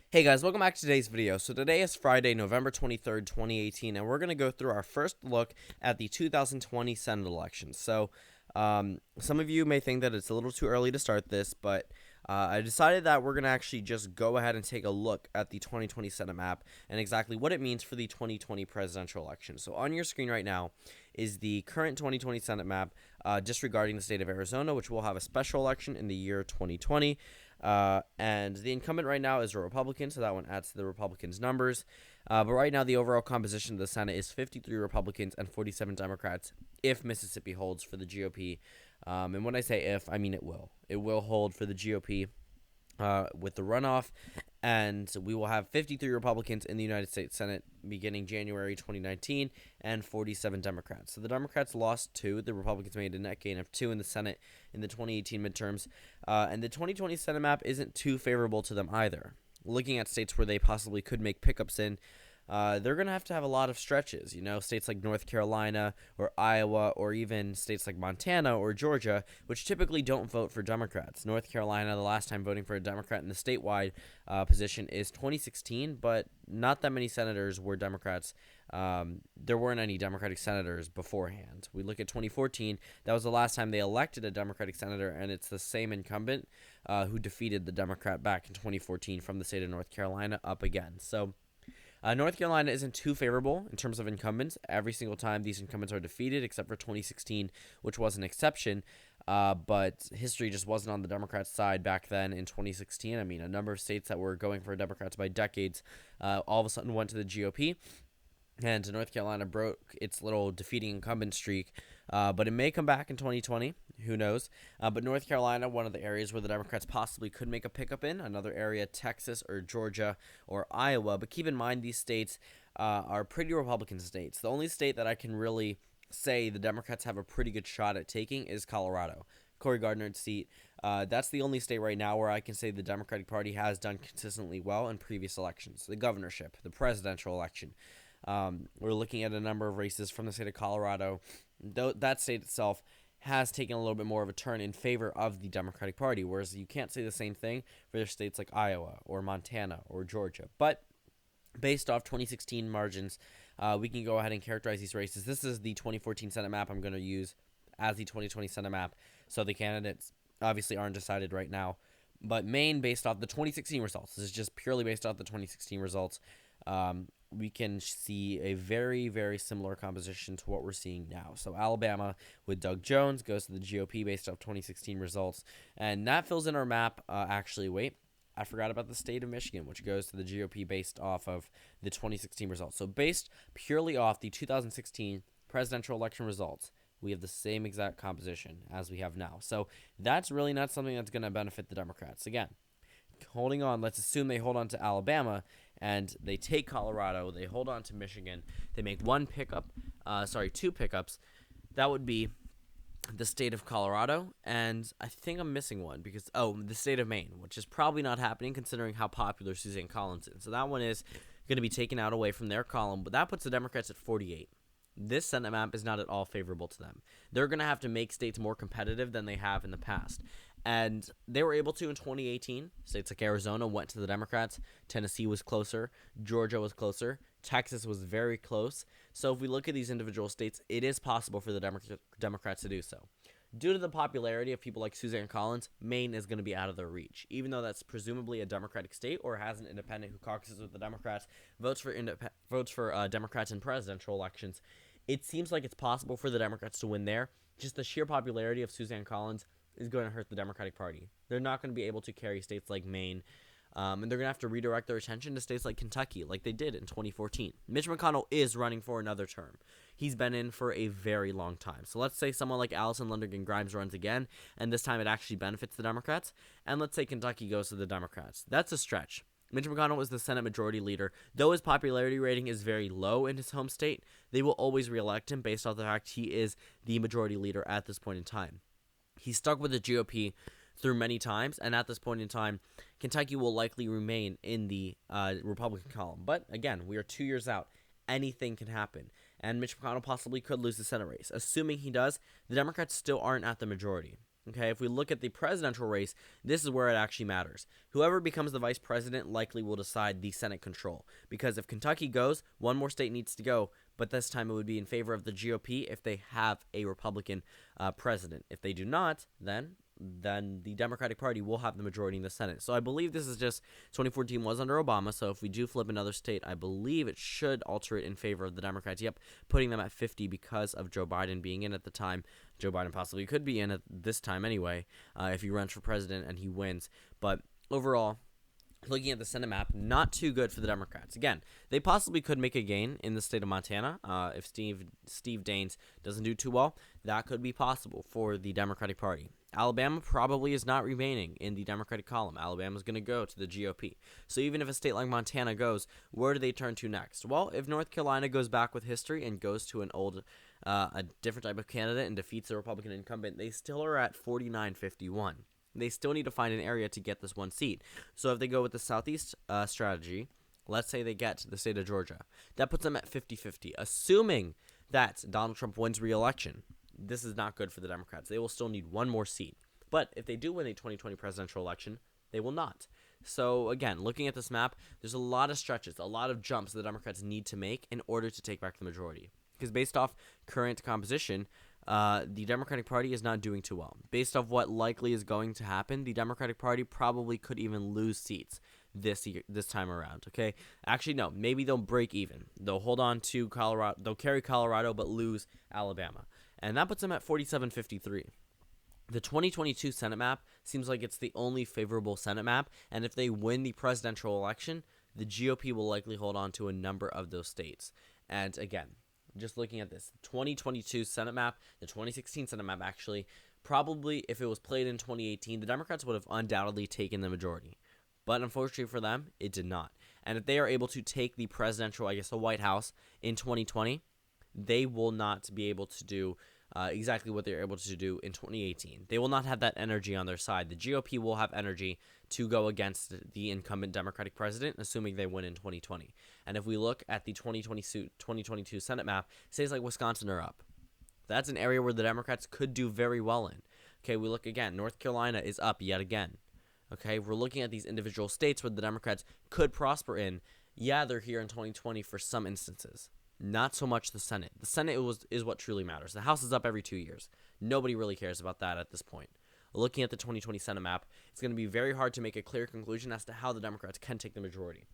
Hey guys, welcome back to today's video. So today is Friday, November 23rd, 2018, and we're going to go through our first look at the 2020 Senate elections. Some of you may think that it's a little too early to start this, but I decided that we're going to actually just go ahead and take a look at the 2020 Senate map and exactly what it means for the 2020 presidential election. So on your screen right now is the current 2020 Senate map, disregarding the state of Arizona, which will have a special election in the year 2020. And the incumbent right now is a Republican, so that one adds to the Republicans' numbers. But right now, the overall composition of the Senate is 53 Republicans and 47 Democrats if Mississippi holds for the GOP. And when I say if, I mean it will. It will hold for the GOP with the runoff, and we will have 53 Republicans in the United States Senate beginning January 2019 and 47 Democrats. So the Democrats lost 2. The Republicans made a net gain of 2 in the Senate in the 2018 midterms. And the 2020 Senate map isn't too favorable to them either. Looking at states where they possibly could make pickups in, they're going to have a lot of stretches. States like North Carolina or Iowa or even states like Montana or Georgia, which typically don't vote for Democrats. North Carolina, the last time voting for a Democrat in the statewide position is 2016, but not that many senators were Democrats. There weren't any Democratic senators beforehand. We look at 2014, that was the last time they elected a Democratic senator, and it's the same incumbent who defeated the Democrat back in 2014 from the state of North Carolina up again. So North Carolina isn't too favorable in terms of incumbents. Every single time these incumbents are defeated, except for 2016, which was an exception. But history just wasn't on the Democrats' side back then in 2016. I mean, a number of states that were going for Democrats by decades all of a sudden went to the GOP. And North Carolina broke its little defeating incumbent streak, but it may come back in 2020. Who knows? But North Carolina, one of the areas where the Democrats possibly could make a pickup in. Another area, Texas or Georgia or Iowa. But keep in mind, these states are pretty Republican states. The only state that I can really say the Democrats have a pretty good shot at taking is Colorado. Cory Gardner's seat. That's the only state right now where I can say the Democratic Party has done consistently well in previous elections. The governorship, the presidential election. We're looking at a number of races from the state of Colorado. Though that state itself has taken a little bit more of a turn in favor of the Democratic Party, whereas you can't say the same thing for states like Iowa or Montana or Georgia. But based off 2016 margins, we can go ahead and characterize these races. This is the 2014 Senate map I'm going to use as the 2020 Senate map, so the candidates obviously aren't decided right now. But Maine, based off the 2016 results, this is just purely based off the 2016 results, we can see a very, very similar composition to what we're seeing now. So Alabama with Doug Jones goes to the GOP based off 2016 results. And that fills in our map. I forgot about the state of Michigan, which goes to the GOP based off of the 2016 results. So based purely off the 2016 presidential election results, we have the same exact composition as we have now. So that's really not something that's going to benefit the Democrats. Again, holding on, let's assume they hold on to Alabama and they take Colorado, they hold on to Michigan, they make two pickups. That would be the state of Colorado, and I think I'm missing one because, the state of Maine, which is probably not happening considering how popular Suzanne Collins is. So that one is going to be taken out away from their column, but that puts the Democrats at 48. This Senate map is not at all favorable to them. They're going to have to make states more competitive than they have in the past. And they were able to in 2018. States like Arizona went to the Democrats. Tennessee was closer. Georgia was closer. Texas was very close. So if we look at these individual states, it is possible for the Democrats to do so. Due to the popularity of people like Suzanne Collins, Maine is going to be out of their reach. Even though that's presumably a Democratic state or has an independent who caucuses with the Democrats, votes for Democrats in presidential elections, it seems like it's possible for the Democrats to win there. Just the sheer popularity of Suzanne Collins is going to hurt the Democratic Party. They're not going to be able to carry states like Maine, and they're going to have to redirect their attention to states like Kentucky, like they did in 2014. Mitch McConnell is running for another term. He's been in for a very long time. So let's say someone like Allison Lundergan Grimes runs again, and this time it actually benefits the Democrats, and let's say Kentucky goes to the Democrats. That's a stretch. Mitch McConnell is the Senate Majority Leader. Though his popularity rating is very low in his home state, they will always reelect him based off the fact he is the Majority Leader at this point in time. He's stuck with the GOP through many times, and at this point in time, Kentucky will likely remain in the Republican column. But again, we are 2 years out. Anything can happen, and Mitch McConnell possibly could lose the Senate race. Assuming he does, the Democrats still aren't at the majority. Okay, if we look at the presidential race, this is where it actually matters. Whoever becomes the vice president likely will decide the Senate control. Because if Kentucky goes, one more state needs to go, but this time it would be in favor of the GOP if they have a Republican president. If they do not, then the Democratic Party will have the majority in the Senate. So I believe this is just 2014 was under Obama, so if we do flip another state, I believe it should alter it in favor of the Democrats. Yep, putting them at 50 because of Joe Biden being in at the time. Joe Biden possibly could be in at this time anyway if he runs for president and he wins. But overall, looking at the Senate map, not too good for the Democrats. Again, they possibly could make a gain in the state of Montana. If Steve Daines doesn't do too well, that could be possible for the Democratic Party. Alabama probably is not remaining in the Democratic column. Alabama's going to go to the GOP. So even if a state like Montana goes, where do they turn to next? Well, if North Carolina goes back with history and goes to a different type of candidate and defeats the Republican incumbent, they still are at 49-51. They still need to find an area to get this one seat. So if they go with the Southeast strategy, let's say they get to the state of Georgia, that puts them at 50-50, assuming that Donald Trump wins re-election. This is not good for the Democrats. They will still need one more seat. But if they do win the 2020 presidential election, they will not. So again, looking at this map, there's a lot of stretches, a lot of jumps the Democrats need to make in order to take back the majority. Because based off current composition, the Democratic Party is not doing too well. Based off what likely is going to happen, the Democratic Party probably could even lose seats this time around. Okay, actually no, maybe they'll break even. They'll hold on to Colorado. They'll carry Colorado but lose Alabama, and that puts them at 47-53. The 2022 Senate map seems like it's the only favorable Senate map, and if they win the presidential election, the GOP will likely hold on to a number of those states. And again, just looking at this, the 2022 Senate map, the 2016 Senate map actually, probably if it was played in 2018, the Democrats would have undoubtedly taken the majority. But unfortunately for them, it did not. And if they are able to take the presidential, the White House in 2020, they will not be able to do exactly what they're able to do in 2018. They will not have that energy on their side. The GOP will have energy to go against the incumbent Democratic president, assuming they win in 2020. And if we look at the 2022 Senate map, states like Wisconsin are up. That's an area where the Democrats could do very well in. Okay, we look again. North Carolina is up yet again. Okay, we're looking at these individual states where the Democrats could prosper in. Yeah, they're here in 2020 for some instances. Not so much the Senate. The Senate is what truly matters. The House is up every 2 years. Nobody really cares about that at this point. Looking at the 2020 Senate map, it's going to be very hard to make a clear conclusion as to how the Democrats can take the majority.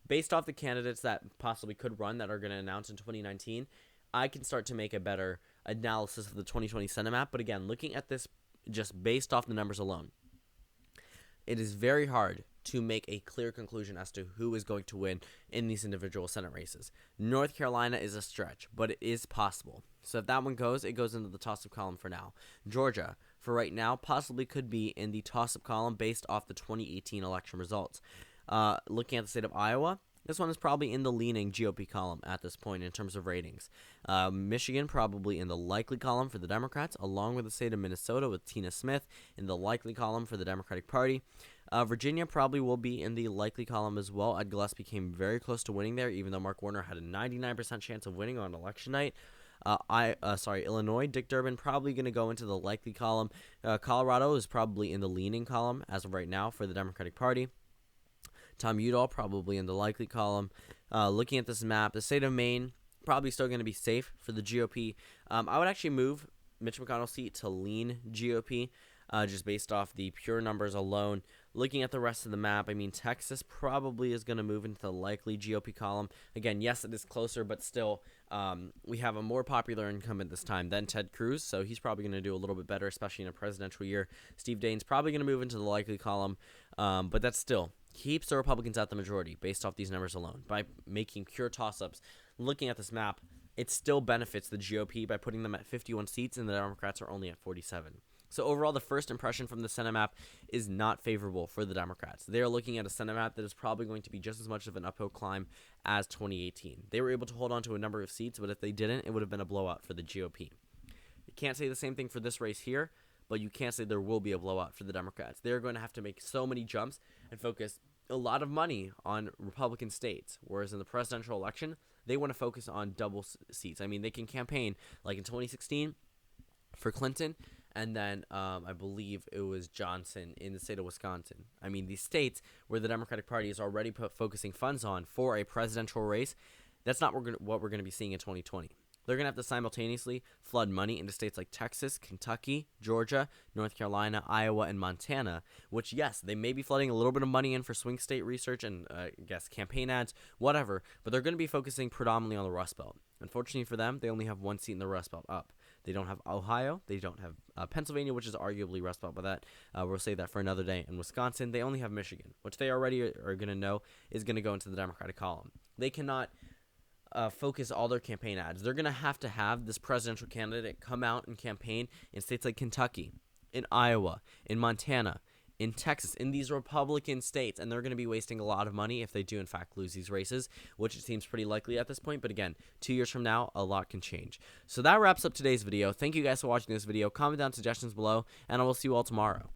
Based off the candidates that possibly could run that are going to announce in 2019, I can start to make a better analysis of the 2020 Senate map. But again, looking at this just based off the numbers alone, it is very hard to make a clear conclusion as to who is going to win in these individual Senate races. North Carolina is a stretch, but it is possible. So if that one goes, it goes into the toss-up column for now. Georgia, for right now, possibly could be in the toss-up column based off the 2018 election results. Looking at the state of Iowa, this one is probably in the leaning GOP column at this point in terms of ratings. Michigan probably in the likely column for the Democrats, along with the state of Minnesota with Tina Smith in the likely column for the Democratic Party. Virginia probably will be in the likely column as well. Ed Gillespie came very close to winning there, even though Mark Warner had a 99% chance of winning on election night. Illinois, Dick Durbin probably going to go into the likely column. Colorado is probably in the leaning column as of right now for the Democratic Party. Tom Udall probably in the likely column. Looking at this map, the state of Maine probably still going to be safe for the GOP. I would actually move Mitch McConnell's seat to lean GOP just based off the pure numbers alone. Looking at the rest of the map, Texas probably is going to move into the likely GOP column. Again, yes, it is closer, but still, we have a more popular incumbent this time than Ted Cruz, so he's probably going to do a little bit better, especially in a presidential year. Steve Daines probably going to move into the likely column, but that still keeps the Republicans at the majority based off these numbers alone. By making pure toss-ups, looking at this map, it still benefits the GOP by putting them at 51 seats, and the Democrats are only at 47. So overall, the first impression from the Senate map is not favorable for the Democrats. They are looking at a Senate map that is probably going to be just as much of an uphill climb as 2018. They were able to hold on to a number of seats, but if they didn't, it would have been a blowout for the GOP. You can't say the same thing for this race here, but you can't say there will be a blowout for the Democrats. They're going to have to make so many jumps and focus a lot of money on Republican states, whereas in the presidential election, they want to focus on double seats. They can campaign like in 2016 for Clinton, and then I believe it was Johnson in the state of Wisconsin. I mean, these states where the Democratic Party is already focusing funds on for a presidential race, that's not what we're going to be seeing in 2020. They're going to have to simultaneously flood money into states like Texas, Kentucky, Georgia, North Carolina, Iowa, and Montana, which, yes, they may be flooding a little bit of money in for swing state research and, campaign ads, whatever, but they're going to be focusing predominantly on the Rust Belt. Unfortunately for them, they only have one seat in the Rust Belt up. They don't have Ohio. They don't have Pennsylvania, which is arguably Rust Belt, but that we'll save that for another day. And Wisconsin, they only have Michigan, which they already are going to know is going to go into the Democratic column. They cannot focus all their campaign ads. They're going to have this presidential candidate come out and campaign in states like Kentucky, in Iowa, in Montana, in Texas, in these Republican states, and they're going to be wasting a lot of money if they do, in fact, lose these races, which it seems pretty likely at this point. But again, 2 years from now, a lot can change. So that wraps up today's video. Thank you guys for watching this video. Comment down suggestions below, and I will see you all tomorrow.